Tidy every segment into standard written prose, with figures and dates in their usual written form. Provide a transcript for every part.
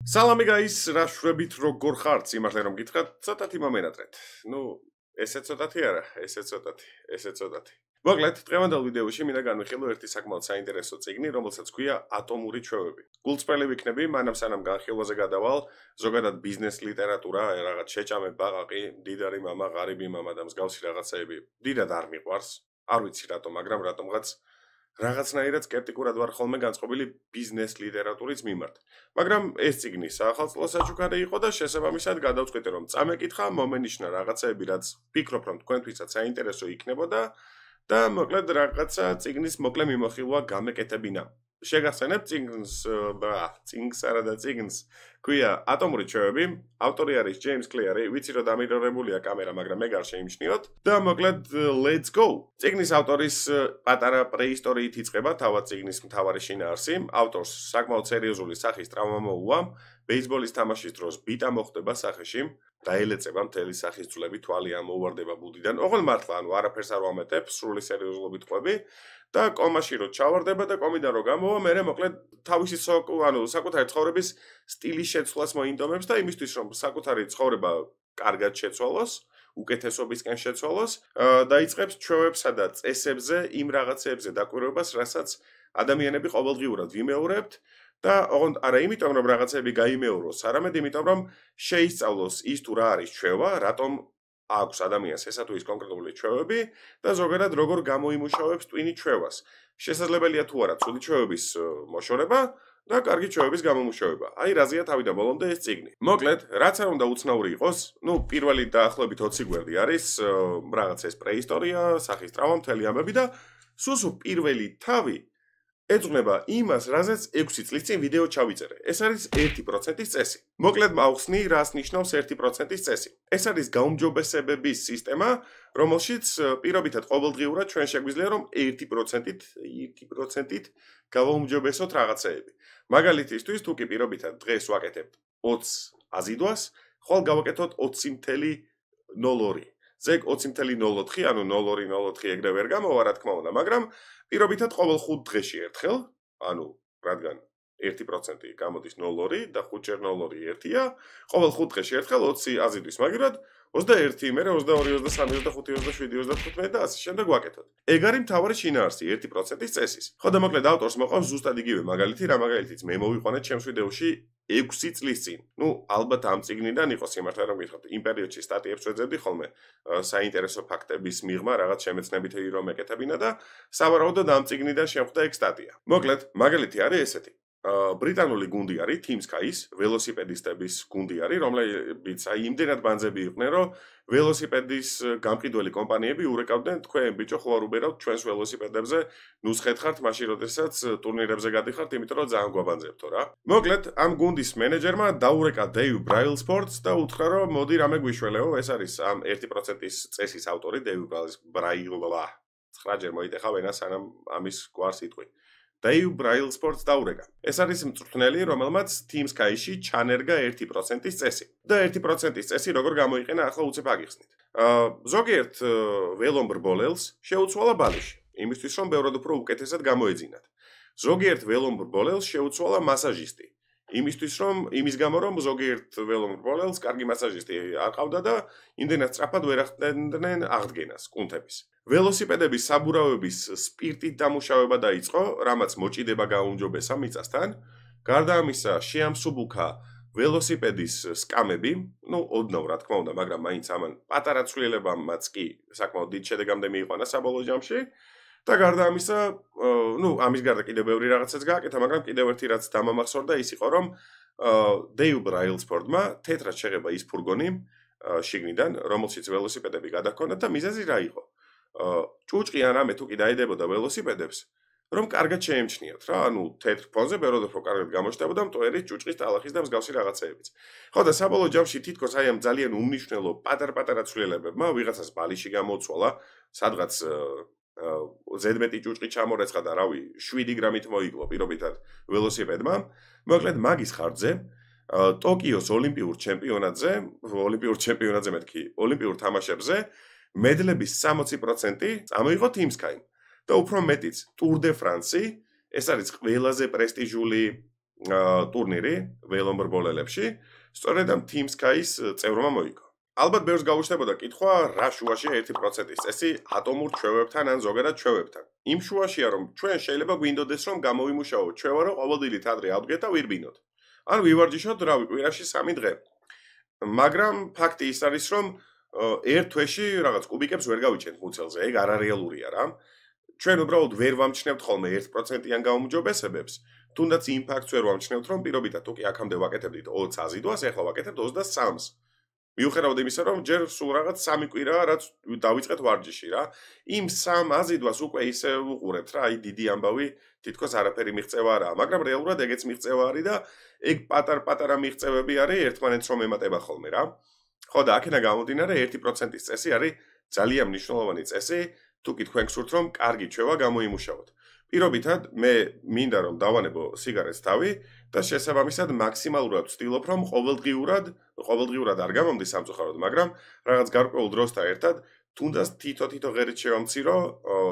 Salami guys, რა შვებით როგორ ხართ? იმართლე რომ გითხრათ, ცოტათი მომენატრეთ. ესე ცოტათი არა, ესე ცოტათი. მოკლედ, დღევანდელ ვიდეოში მინდა განვიხილო ერთი საკმაოდ საინტერესო წიგნი, რომელსაც ქვია ატომური ჩვევები. გულწრფელი ვიქნები, მანამ სანამ განხილვაზე გადავალ, ზოგადად ბიზნეს ლიტერატურა, რაღაც შეჭამე ბაყაყი, დიდარი მამა, ღარიბი მამა და მსგავსი რაღაცეები დიდად არ მიყვარს. არ ვიცი რატომ, მაგრამ რატომღაც რაღაცნაირად სკეპტიკურად ვარ ხოლმე განწყობილი ბიზნეს ლიტერატურის მიმართ. მაგრამ ეს წიგნი საახალწლო საჩუქარი იყო და შესაბამისად გადავწყვიტე რომ წამეკითხა, მომენიშნა რაღაცეები, რაც ვფიქრობ რომ თქვენთვისაც საინტერესო იქნებოდა და მოკლედ რაღაცა წიგნის მოკლე მიმოხილვა გამეკეთებინა. შეგახსენებთ წიგნს არა და წიგნს ქვია ატომური ჩვევები, ავტორი არის ჯეიმს კლიარი, ვიცი რომ დამირორებულია კამერა, მაგრამ მე gar შეიმჩნიოთ და მოკლედ let's go. წიგნის ავტორის პატარა პრეისტორიით იწყება თავად წიგნის მთავარი შინაარსი, ავტორს საკმაოდ სერიოზული სახის ტრავმა მოუვა, ბეისბოლის თამაშის დროს ბიტა მოხდება სახეში, დაელეწება მთელი სახის ძვლები, თვალი ამოუვარდება ბუდიდან, ოღონდ მართლა, არაფერს არ ვამეტებ, სრული სერიოზულობით ყვები და კომაში რო ჩავარდება და კომიდან რო გამოვა, მერე მოკლედ თავისი საკუთარი ცხოვრების სტილის შეცვლას მოინდომებს და იმისთვის რომ საკუთარი ცხოვრება კარგად შეცვალოს, უკეთესობისკენ შეცვალოს, დაიწყებს ჩვევებსა და წესებზე იმ რაღაცეებზე დაკვირვებას, რასაც ადამიანები ყოველდღიურად ვიმეორებთ და ოღონდ არა იმიტომ რომ რაღაცები გაიმეოროს, არამედ იმიტომ რომ შეისწავლოს ის თუ რა არის ჩვევა, რატომ აქვს ადამიანს ესა თუ ის კონკრეტული ჩვევები და ზოგადად როგორ გამოიმუშავებს ტვინი ჩვევას. შესაძლებელია თუ არა ცუდი ჩვევების მოშორება და კარგი ჩვევების გამომუშავება. აი რაზეა თავიდან ბოლომდე ეს წიგნი. მოკლედ, რაც არ უნდა უცნაური იყოს, პირველი დაახლოებით 20 გვერდი არის, რაღაც ეს პრეისტორია, სახის ტრავმა, მთელი ამბები და სულ პირველი თავი ეძღვნება იმას, რაზეც 6 წლის წინ ვიდეო ჩავიწერე. ეს არის 1%-ის წესი. მოკლედ მავხსნი, რას ნიშნავს 1%-ის წესი. ეს არის გაუმჯობესებების სისტემა, რომელშიც პირობითად ყოველდღიურად ჩვენ შეგვიძლია რომ 1%-ით გავაუმჯობესოთ რაღაცეები. მაგალითისთვის, თუ კი პირობითად დღეს ვაკეთებთ 20 აზიდვას, ხვალ გავაკეთოთ 20.02. ზეგ 20.04, ანუ 0.2 ეგრე ვერ გამოვა, რა თქმა უნდა, მაგრამ პირობითად ყოველ 5 დღეში ერთხელ, ანუ რადგან 1% გამოდის 0.2 და 5 0.2 1-ია, ყოველ 5 დღეში ერთხელ 20 აზიდვის მაგივრად 21, მერე 22, 23, 25, 27, 28 და ასე შემდეგ ვაკეთოთ. ეგ არის მთავარი შინაარსი 1%-ის წესის. ხო და მოკლედ ავტორს მოყავს ზუსტად იგივე მაგალითი, რა მაგალითიც მე მოვიყვანეთ ჩემს ვიდეოში 6 წლის წინ. ალბათ ამ წიგნიდან იყოს იმართლა რომ გითხრათ, იმ პერიოდში სტატიებს ვეძებდი ხოლმე საინტერესო ფაქტების მიღმა, რაღაც შემეცნებითი რომ ეკეთებინა და სავარაუდოდ ამ წიგნიდან შემხვდა ეგ სტატია. მოკლედ, მაგალითი არის ესეთი. ბრიტანული გუნდი არის Team Sky-ის, ველოსიპედისტების გუნდი არის, რომლებიც იმდენად ბანძები იყვნენ, რომ ველოსიპედის გამყიდველი კომპანიები ურეკავდნენ, თქვენ ბიჭო ხო არ უბერავთ ჩვენს ველოსიპედებზე, ნუსხეთ ხართ მაშინ როდესაც ტურნირებზე გადიხართ, იმიტომ რომ ძალიან გვაბანძებთო რა. მოკლედ, ამ გუნდის მენეჯერმა დაურეკა Dave Brailsford-ს და უთხრა, რომ მოდი რამე გვიშველეო, ეს არის ამ 1%-ის წესის ავტორი Dave Brailsford. 9-ჯერ მოიტეხა ვენა სანამ ამის გვარს იტყვი. Dave Brailsford-ს დაურეკა. ეს არის მწვრთნელი, რომელმაც Team Sky-ში ჩანერგა 1%-ის წესი. და 1%-ის წესი როგორ გამოიყენა, ახლა უცებ აგიხსნით. ზოგიერთ ველომბრბოლელს შეუცვალა ბალიში, იმისთვის რომ ბევრად უფრო უკეთესად გამოეძინათ. ზოგიერთ ველომბრბოლელს შეუცვალა მასაჟისტი, იმის გამო რომ ზოგიერთ ველომბრბოლელს კარგი მასაჟისტი არ ყავდა და იმდენად სწრაფად ვერ ახდენდნენ აღდგენას კუნთების. ველოსიპედების საბურავების სპირტით დამუშავება დაიწყო, რამაც მოჭიდება გაუმჯობესა მიწასთან. გარდა ამისა, შეამსუბუქა ველოსიპედის სკამები, ოდნავ რა თქმა უნდა, მაგრამ მაინც ამან პატარა ცვლილებამაც კი საკმაოდ დიდ შედეგამდე მიიყვანა საბოლოო ჯამში. და გარდა ამისა, ამის გარდა კიდევ ბევრი რაღაცაც გააკეთა, მაგრამ კიდევ ერთი რაც დამამახსოვრდა ის იყო, რომ Dave Brailsford-მა თეთრად შეღება ის ფურგონი შიგნიდან, რომელშიც ველოსიპედები გადაჰქონდათ და მიზეზი რა იყო? ჭუჭყი ან რამე თუ კი დაედებოდა ველოსიპედებს, რომ კარგად შეემჩნიათ რა, თეთრ ფონზე ბევრად უფრო კარგად გამოჩნდებოდა მტვერის, ჭუჭყის, ტალახის და მსგავსი რაღაცეებიც. ხო და საბოლოო ჯამში თითქოს აი ამ ძალიან უმნიშვნელო პატარ-პატარა ცვლილებებმა ვიღაცას ბალიში გამოუცვალა, სადღაც ზედმეტი ჭუჭყი ჩამორეცხა და რავი 7 გრამით მოიკლო პირობითად ველოსიპედმა. მოკლედ მაგის ხარჯზე ტოკიოს ოლიმპიურ ჩემპიონატზე მეთქი, ოლიმპიურ თამაშებზე მედლების 60% წამოიღო Team Sky. და უფრო მეტიც, Tour de France-ი, ეს არის ყველაზე პრესტიჟული ტურნირი ველომბრბოლელებში, სწორედ ამ Team Sky-ის წევრმა მოიგო. ალბათ ბევრს გაუჩნდებოდა კითხვა, რა შუაშია 1%-ის წესი ატომურ ჩვევებთან ან ზოგადად ჩვევებთან. იმ შუაშია, რომ ჩვენ შეიძლება გვინდოდეს, რომ გამოვიმუშაოთ ჩვევა, რომ ყოველდღიურად ადრე ავდგეთ და ვირბინოთ. ან ვივარჯიშოთ, რავი, კვირაში 3 დღე. მაგრამ ფაქტი ის არის, რომ ერთ თვეში რაღაც კუბიკებს ვერ გავიჩენთ მუცელზე, ეგ არარეალურია რა. ჩვენ უბრალოდ ვერ ვამჩნევთ ხოლმე 1%-იან გაუმჯობესებებს, თუნდაც იმ ფაქტს ვერ ვამჩნევთ, რომ პირობითად თუ კი აქამდე ვაკეთებდით 20 აზიდვას, ახლა ვაკეთებთ 23-ს. მიუხედავად იმისა, რომ ჯერ სულ რაღაც 3 კვირაა, რაც დავიწყეთ ვარჯიში რა. იმ 3 აზიდვას უკვე ისე უყურებთ რა, აი დიდი ამბავი, თითქოს არაფერი მიღწევა არაა, მაგრამ რეალურად ეგეც მიღწევა არის და ეგ პატარ-პატარა მიღწევები არის ერთმანეთს რომ ემატება ხოლმე რა. ხო და აქედან გამომდინარე 1%-ის წესი არის ძალიან მნიშვნელოვანი წესი, თუ კი თქვენ გსურთ რომ კარგი ჩვევა გამოიმუშაოთ. პირობითად მე მინდა რომ დავანებო სიგარეტს თავი და შესაბამისად მაქსიმალურად ვცდილობ რომ ყოველდღიურად არ გამომდის სამწუხაროდ, მაგრამ რაღაც გარკვეულ დროსთან ერთად თუნდაც თითო ღერით შევამცირო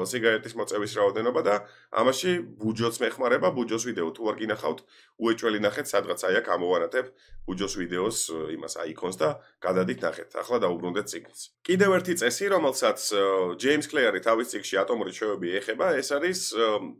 სიგარეტის მოწევის რაოდენობა და ამაში ბუჯოს მეხმარება, ბუჯოს ვიდეო თუ არ გინახავთ, უეჭველი ნახეთ, სადღაც აი აქ ამოვანათებ ბუჯოს ვიდეოს იმას აიკონს და გადადით ნახეთ. ახლა დაუბრუნდეთ წიგნს. კიდევ ერთი წესი, რომელსაც ჯეიმს კლეარი თავის წიგნში ატომური ჩვევები ეხება, ეს არის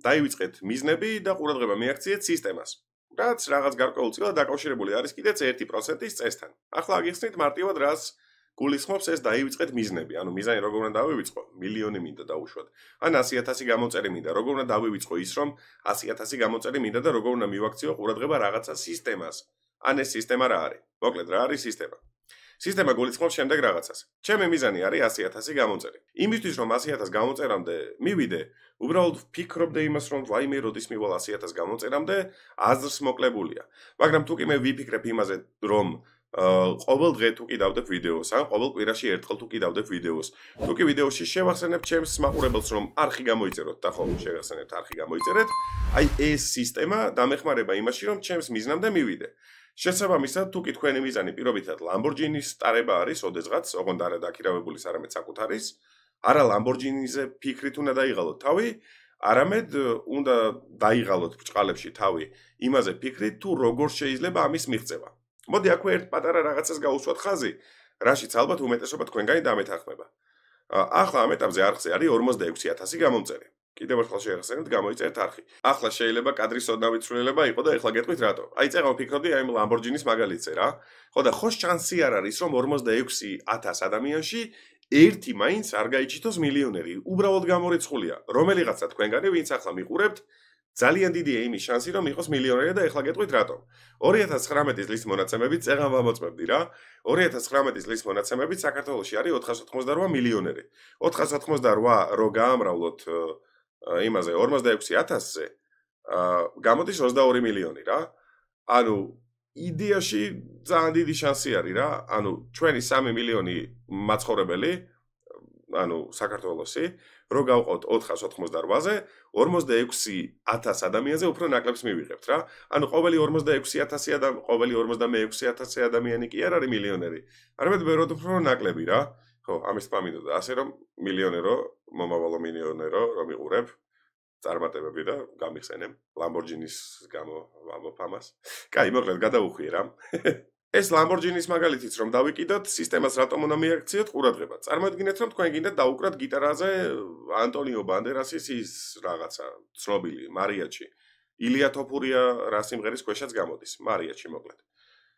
დაივიწყეთ მიზნები და ყურადღება მიაქციეთ სისტემას. რაც რაღაც გარკვეულწილად დაკავშირებული არის კიდეც 1%-ის წესთან. ახლა აგიხსნით მარტივად რას გულისხმობს ეს დაივიწყეთ მიზნები. ანუ მიზანი როგორ უნდა დავივიწყო? მილიონი მინდა დაუშვათ. ან 100,000 გამოწერი მინდა. როგორ უნდა დავივიწყო ის, რომ 100,000 გამოწერი მინდა და როგორ უნდა მივაქციო ყურადღება რაღაცა სისტემას. ან ეს სისტემა რა არის? მოკლედ, რა არის სისტემა? სისტემა გულისხმობს შემდეგ რაღაცას. ჩემი მიზანი არის 100,000 გამოწერი. იმისთვის რომ 100,000 გამოწერამდე მივიდე, უბრალოდ ვფიქრობდე იმას, რომ ვაიმე როდის მივალ 100,000 გამოწერამდე, აზრს მოკლებულია. მაგრამ თუ კი მე ვიფიქრებ იმაზე, რომ ყოველ დღე თუ კი დავდებ ვიდეოს, ან ყოველ კვირაში ერთხელ თუ კი დავდებ ვიდეოს. თუ კი ვიდეოში შევახსენებ ჩემს მაყურებელს, რომ არხი გამოიწეროთ და ხო, შევახსენებთ არხი გამოიწერეთ, აი ეს სისტემა დამეხმარება იმაში, რომ ჩემს მიზნამდე მივიდე. შესაბამისად, თუ კი თქვენი მიზანი პირობითად Lamborghini-ს ტარება არის, ოდესღაც, ოღონდ არა დაქირავებულის, არამედ საკუთარის, არა Lamborghini-ზე ფიქრით უნდა დაიღალოთ თავი, არამედ უნდა დაიღალოთ ბრჭყალებში თავი იმაზე ფიქრით, თუ როგორ შეიძლება ამის მიღწევა. მოდი აქვე ერთ პატარა რაღაცას გაუსვათ ხაზი, რაშიც ალბათ უმეტესობა თქვენგანი დამეთანხმება. ახლა ამ ეტაპზე არხზე არის 46,000 გამომწერი. კიდევ ერთხელ შევახსენებთ, გამოიწერეთ არხი. ახლა შეიძლება კადრის ოდნავი ცვლილება იყო და ახლა გეტყვით რატო. აი წეგავ ვფიქრობდი აი Lamborghini-ს მაგალითზე რა. ხო და ხო შანსი არ არის რომ 46,000 ადამიანში ერთი მაინც არ გაიჩითოს მილიონერი. უბრალოდ გამორიცხულია. რომელიღაცა თქვენგანი ვინც ახლა მიყურებთ, ძალიან დიდია იმის შანსი რომ იყოს მილიონერი და ახლა გეტყვით რატომ. 2019 წლის მონაცემებით წეგან ვამოწმებდი რა. 2019 წლის მონაცემებით საქართველოში არის 488 მილიონერი. 488 რო გაამრავლოთ იმაზე 46,000-ზე გამოდის 22 მილიონი რა. ანუ იდეაში ძალიან დიდი შანსი არის რა. ანუ ჩვენი 3 მილიონი მაცხოვრებელი, ანუ საქართველოსი, რო გავყავთ 488-ზე, 46,000 ადამიანზე უფრო ნაკლებს მივიღებთ რა. ანუ ყოველი 46,000 ადამიანი კი არ არის მილიონერი. არამედ ბევრად უფრო ნაკლები რა. ხო, ამის პამინდოდა ასე რომ მილიონერო, მომავალო მილიონერო რომ იყურებ წარმატებები და გამიხსენებ Lamborghini-ს გამო ამოფამას. კაი, მოკლედ გადავუხვიე რა. ეს Lamborghini-ს მაგალითიც რომ დავიკიდოთ, სისტემას რატომ უნდა მიაქციოთ ყურადღება. წარმოიდგინეთ რომ თქვენ გინდათ დაუკრათ გიტარაზე ანტონიო ბანდერასის ის რაღაცა ცნობილი მარიაჩი. ილია თოფურია რა სიმღერის ქვეშაც გამოდის, მარიაჩი მოკლედ.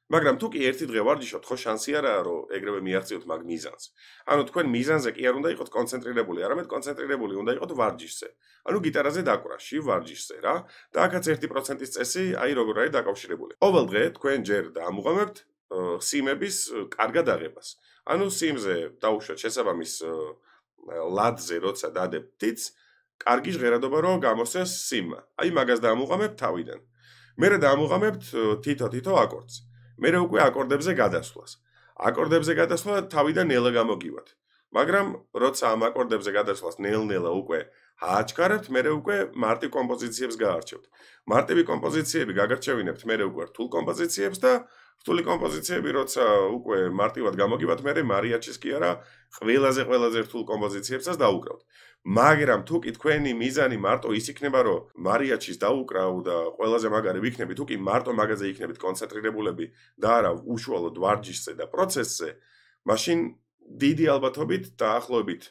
მაგრამ თუ კი ერთი დღე ვარჯიშობთ, ხო შანსი არაა რომ ეგრევე მიაღწიოთ მაგ მიზანს. ანუ თქვენ მიზანზე კი არ უნდა იყოთ კონცენტრირებული, არამედ კონცენტრირებული უნდა იყოთ ვარჯიშზე. ანუ გიტარაზე დაკვრაში, ვარჯიშზე რა. და აქაც 1%-ის წესი, აი როგორ არის დაკავშირებული. ყოველ დღე თქვენ ჯერ დაამუღამებთ სიმების კარგად აღებას. ანუ სიმზე დაუშვათ შესაბამის ლადზე, როცა დადებთ თიც, კარგი ჟღერადობა რომ გამოსცეს სიმმა. აი მაგას დაამუღამებთ თავიდან. მერე დაამუღამებთ თითო აკორდს. მერე უკვე აკორდებზე გადასვლას. აკორდებზე გადასვლა თავიდან ნელა გამოგივათ. მაგრამ როცა ამ აკორდებზე გადასვლას ნელ-ნელა უკვე ააჩქარებთ, მერე უკვე მარტივ კომპოზიციებს გაარჩევთ. მარტივი კომპოზიციები გაგარჩევინებთ მერე უკვე რთულ კომპოზიციებს და რთული კომპოზიციები, როცა უკვე მარტივად გამოგივათ, მე მარიაჩის კი არა, ყველაზე რთულ კომპოზიციებსაც დაუკრავთ. მაგრამ თუ კი თქვენი მიზანი მარტო ის იქნება, რომ მარიაჩის დაუკრავ და ყველაზე მაგარი ვიქნები, თუ კი მარტო მაგაზე იქნებით კონცენტრირებულები და არა უშუალოდ ვარჯიშზე და პროცესზე, მაშინ დიდი ალბათობით დაახლოებით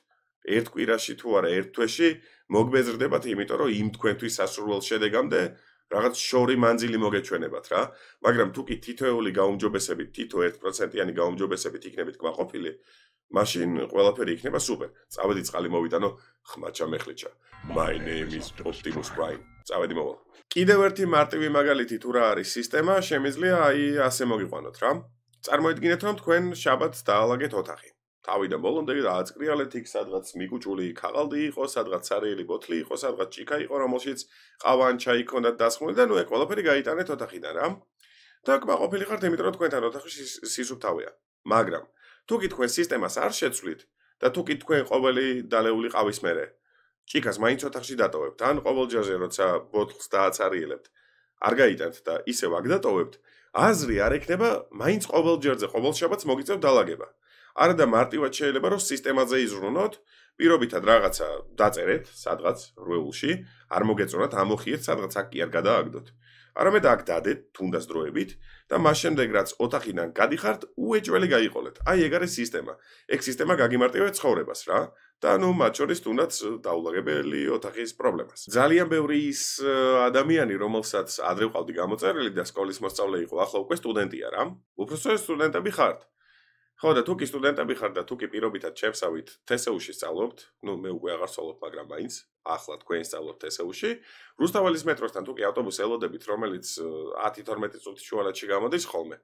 ერთ კვირაში თუ არა ერთ თვეში მოგბეზრდებათ, იმიტომ რომ იმ თქვენთვის სასურველ შედეგამდე რაღაც შორი მანძილი მოგეჩვენებათ რა. მაგრამ თუ კი თითოეული გაუმჯობესებით, თითო 1%-იანი გაუმჯობესებით იქნებით კმაყოფილი, მაშინ ყველაფერი იქნება სუპერ. წავედი წყალი მოვიტანო, ხმაჩა მეხლიჩა. My name is Optimus Prime. წავედი მოვალ. კიდევ ერთი მარტივი მაგალითი თუ რა არის სისტემა, შემიძლია აი ასე მოგიყვანოთ რა. წარმოიდგინეთ რომ თქვენ შაბათს დაალაგეთ ოთახი. თავიდან ბოლომდე დააწკრიალეთ იქ სადღაც მიკუჭული ქაღალდი იყო, სადღაც სარიელი ბოთლი იყო, სადღაც ჭიქა იყო, რომელშიც ყავა ან ჩაი ჰქონდათ დასხმული და ნუ ეგ ყველაფერი გაიტანეთ ოთახიდან რა. და კმაყოფილი ხართ, იმიტომ რომ თქვენთან ოთახში სისუფთავეა. მაგრამ თუ კი თქვენ სისტემას არ შეცვლით და თუ კი თქვენ ყოველი დალეული ყავის მერე ჭიქას მაინც ოთახში დატოვებთ, ან ყოველ ჯერზე როცა ბოთლს დააცარიელებთ, არ გაიტანთ და ისევ აქ დატოვებთ, აზრი არ ექნება მაინც ყოველ ჯერზე ყოველ შაბათს მოგიწევთ დალაგება. არა და მარტივად შეიძლება რომ სისტემაზე იზრუნოთ, პირობითად რაღაცა დაწერეთ სადღაც რვეულში, არ მოგეწონათ, ამოხიეთ სადღაც აქ კი არ გადააგდოთ. არამედ აქ დადეთ თუნდაც დროებით და მას შემდეგ რაც ოთახიდან გადიხართ, უეჭველი გაიყოლეთ. აი ეგ არის სისტემა. ეგ სისტემა გაგიმარტივებს ცხოვრებას რა. და ნუ მათ შორის თუნდაც დაულაგებელი ოთახის პრობლემას. ძალიან ბევრი ის ადამიანი, რომელსაც ადრე ვყავდი გამოწერილი და სკოლის მოსწავლე იყო, ახლა უკვე სტუდენტია რა. უბრალოდ სტუდენტები ხართ. ხო და თუ კი სტუდენტები ხართ და თუ კი პირობითად შევსავით TSU-ში სწავლობთ, ნუ მე უკვე აღარ სწავლობ, მაგრამ მაინც ახლა თქვენ სწავლობთ TSU-ში, რუსთაველის მეტროსთან თუ კი ავტობუსს ელოდებით, რომელიც 10-12 წუთის შუალედში გამოდის ხოლმე,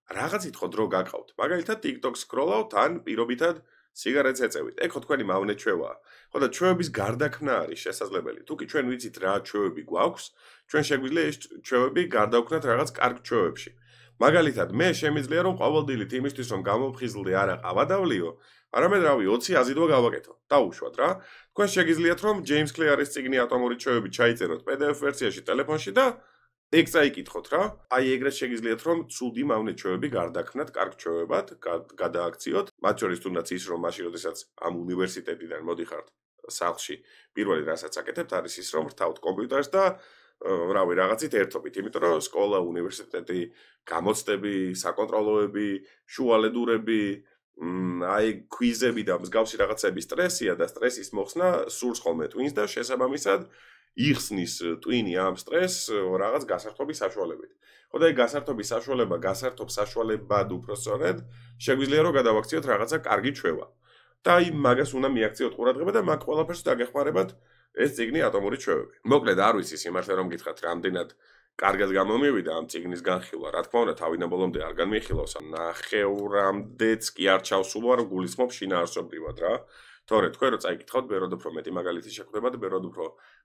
რაღაცით ხო დრო გაკავთ. მაგალითად TikTok სკროლავთ ან პირობითად სიგარეტს ეწევით. ეგ ხო თქვენი მავნე ჩვევაა. ხო და ჩვევების გარდაქმნა არის შესაძლებელი. თუ კი ჩვენ ვიცით რა ჩვევები გვაქვს, ჩვენ შეგვიძლია ეს ჩვევები გარდავქმნათ რაღაც კარგ ჩვევებში. მაგალითად, მე შემიძლია რომ ყოველდილით იმისთვის რომ გამომხიზლდე არა ყავადავლიო, არამედ რავი 20 აზიდვა გავაკეთო. დაუშვათ რა. თქვენ შეგიძლიათ რომ James Clear-ის წიგნი ატომური ჩვევები ჩაიწეროთ PDF ვერსიაში ტელეფონში და ეგ წაიკითხოთ რა. აი ეგრეთ შეგიძლიათ რომ ცუდი მავნე ჩვევები გარდაქმნათ კარგ ჩვევებად, გადააქციოთ. მათ შორის თუნდაც ის რომ მაშინ როდესაც ამ უნივერსიტეტიდან მოდიხართ სახლში, პირველი რასაც აკეთებთ არის ის რომ ვრთავთ კომპიუტერს და რავი რაღაცით ერთობით, იმიტომ რომ სკოლა, უნივერსიტეტი, გამოცდები, საკონტროლოები, შუალედურები, აი კვიზები და მსგავსი რაღაცები სტრესია და სტრესის მოხსნა სურს ხოლმე ტვინს და შესაბამისად იხსნის ტვინი ამ სტრესს რაღაც გასართობის საშუალებით. ხო და ეგ გასართობის საშუალება, გასართობს საშუალებად უпроსწორად, შეგვიძლია რომ გადავაქციოთ რაღაცა კარგი ჩვევა. და აი მაგას უნდა მიაქციოთ ყურადღება და მაგ ყველაფერს დაგეხმარებათ ეს წიგნი ატომური ჩვევები. მოკლედ არ ვიცი სიმართლე რომ გითხრათ, რამდენად კარგად გამომივიდა ამ წიგნის განხილვა. რა თქმა უნდა, თავიდან ბოლომდე არ განმიხილავს, ნახევრამდეც კი არ ჩავსულვარ გულისხმობ შინაარსობრივად რა. თორე თქვენ რო წაიკითხავთ, ბევრად უფრო მეტი მაგალითი შეხვდებათ, ბევრად უფრო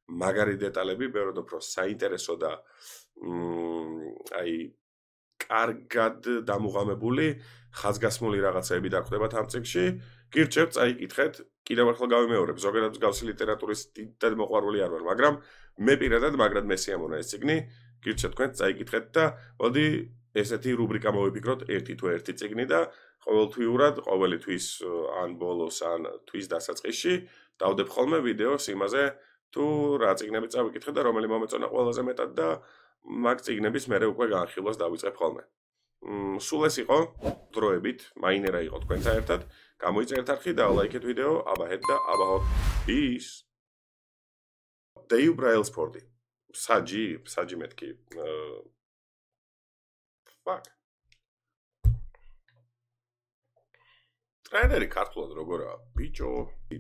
მაგარი დეტალები, ბევრად უფრო საინტერესო და აი კარგად დამუღამებული ხაზგასმული რაღაცები დახვდებათ ამ წიგნში. გირჩევთ წაიკითხეთ, კიდევ ერთხელ გავიმეორებ, ზოგადად მსგავსი ლიტერატურის დიდ მოყვარული არ ვარ, მაგრამ მე პირადად მაგრად მესიამონა ეს წიგნი, გირჩევთ თქვენ წაიკითხეთ და მოდი ესეთი რუბრიკა მოვიფიქროთ, ერთი თუ ერთი წიგნი და ყოველთვიურად, ყოველი თვის ან ბოლოს ან თვის დასაწყისში დავდებ ხოლმე ვიდეოს იმაზე, თუ რა წიგნები წავიკითხე და რომელი მომეწონა ყველაზე მეტად და მაგ წიგნების მერე უკვე განხილვას დავიწყებ ხოლმე. სულ ეს იყო დროებით, მაინერა იყო თქვენთან ერთად. გამოიწერეთ არხი და ლაიქეთ ვიდეო, აბაჰეთ და აბაჰოთ. Peace. Dave Brailsford. საჯი მეთქი. Fuck. ტრენერი ქართულად როგორა? ბიჭო,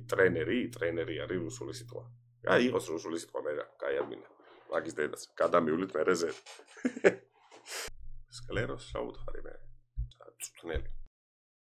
ტრენერი არის რუსული სიტყვა. აი, იყოს რუსული სიტყვა მე რა, კაი ადმინა. მაგის დედას, გადამივლით მერე ზე. სკლეროს რა უთხარი მე. წუთნელი.